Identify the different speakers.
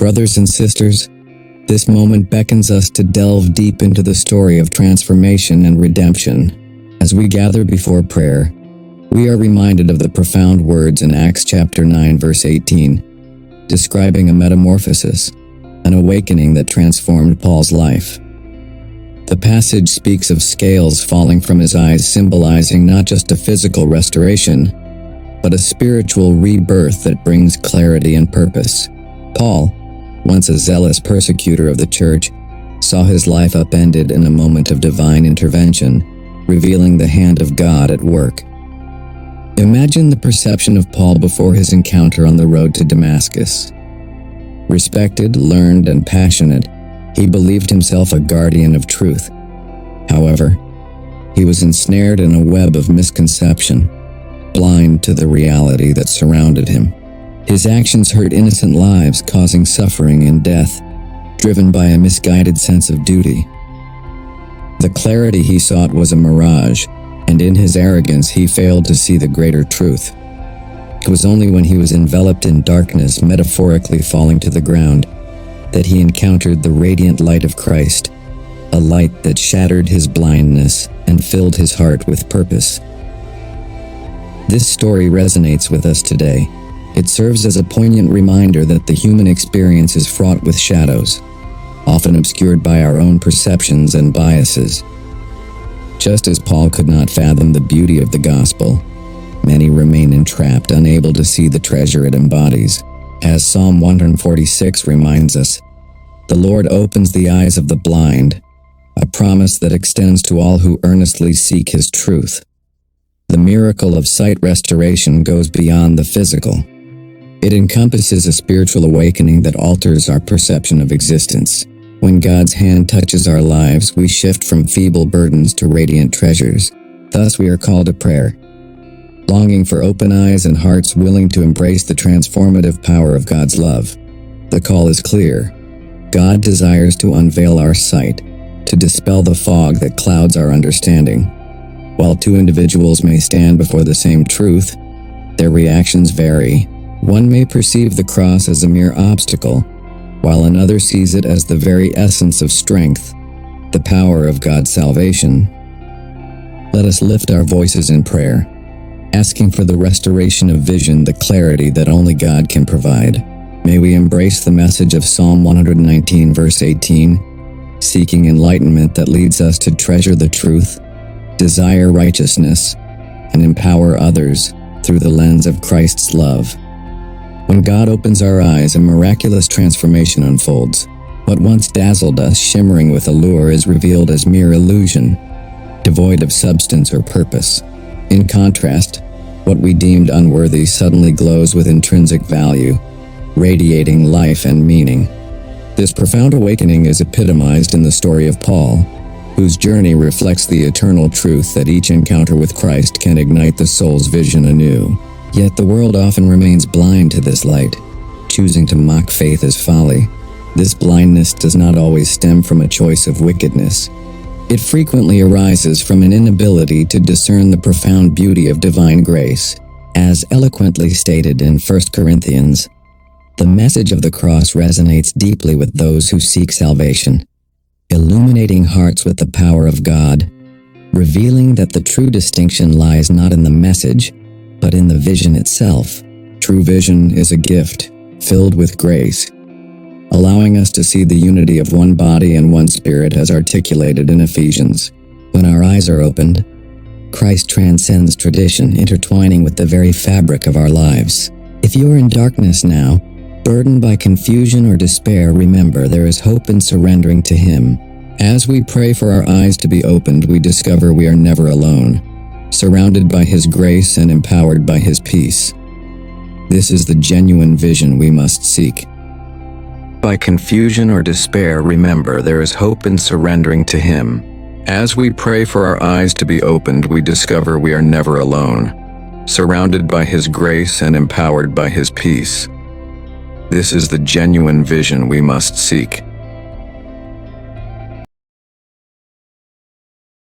Speaker 1: Brothers and sisters, this moment beckons us to delve deep into the story of transformation and redemption. As we gather before prayer, we are reminded of the profound words in Acts chapter 9 verse 18, describing a metamorphosis, an awakening that transformed Paul's life. The passage speaks of scales falling from his eyes, symbolizing not just a physical restoration, but a spiritual rebirth that brings clarity and purpose. Paul, once a zealous persecutor of the church, saw his life upended in a moment of divine intervention, revealing the hand of God at work. Imagine the perception of Paul before his encounter on the road to Damascus. Respected, learned, and passionate, he believed himself a guardian of truth. However, he was ensnared in a web of misconception, blind to the reality that surrounded him. His actions hurt innocent lives, causing suffering and death, driven by a misguided sense of duty. The clarity he sought was a mirage, and in his arrogance he failed to see the greater truth. It was only when he was enveloped in darkness, metaphorically falling to the ground, that he encountered the radiant light of Christ, a light that shattered his blindness and filled his heart with purpose. This story resonates with us today. It serves as a poignant reminder that the human experience is fraught with shadows, often obscured by our own perceptions and biases. Just as Paul could not fathom the beauty of the gospel, many remain entrapped, unable to see the treasure it embodies. As Psalm 146 reminds us, the Lord opens the eyes of the blind, a promise that extends to all who earnestly seek His truth. The miracle of sight restoration goes beyond the physical. It encompasses a spiritual awakening that alters our perception of existence. When God's hand touches our lives, we shift from feeble burdens to radiant treasures. Thus, we are called to prayer, longing for open eyes and hearts willing to embrace the transformative power of God's love. The call is clear. God desires to unveil our sight, to dispel the fog that clouds our understanding. While two individuals may stand before the same truth, their reactions vary. One may perceive the cross as a mere obstacle, while another sees it as the very essence of strength, the power of God's salvation. Let us lift our voices in prayer, asking for the restoration of vision, the clarity that only God can provide. May we embrace the message of Psalm 119 verse 18, seeking enlightenment that leads us to treasure the truth, desire righteousness, and empower others through the lens of Christ's love. When God opens our eyes, a miraculous transformation unfolds. What once dazzled us, shimmering with allure, is revealed as mere illusion, devoid of substance or purpose. In contrast, what we deemed unworthy suddenly glows with intrinsic value, radiating life and meaning. This profound awakening is epitomized in the story of Paul, whose journey reflects the eternal truth that each encounter with Christ can ignite the soul's vision anew. Yet the world often remains blind to this light, choosing to mock faith as folly. This blindness does not always stem from a choice of wickedness. It frequently arises from an inability to discern the profound beauty of divine grace. As eloquently stated in 1 Corinthians, the message of the cross resonates deeply with those who seek salvation, illuminating hearts with the power of God, revealing that the true distinction lies not in the message, but in the vision itself. True vision is a gift, filled with grace, allowing us to see the unity of one body and one spirit as articulated in Ephesians. When our eyes are opened, Christ transcends tradition, intertwining with the very fabric of our lives. If you are in darkness now, burdened by confusion or despair, remember there is hope in surrendering to Him. As we pray for our eyes to be opened, we discover we are never alone, surrounded by His grace and empowered by His peace. This is the genuine vision we must seek. By confusion or despair, remember there is hope in surrendering to Him. As we pray for our eyes to be opened, we discover we are never alone, surrounded by His grace and empowered by His peace. This is the genuine vision we must seek.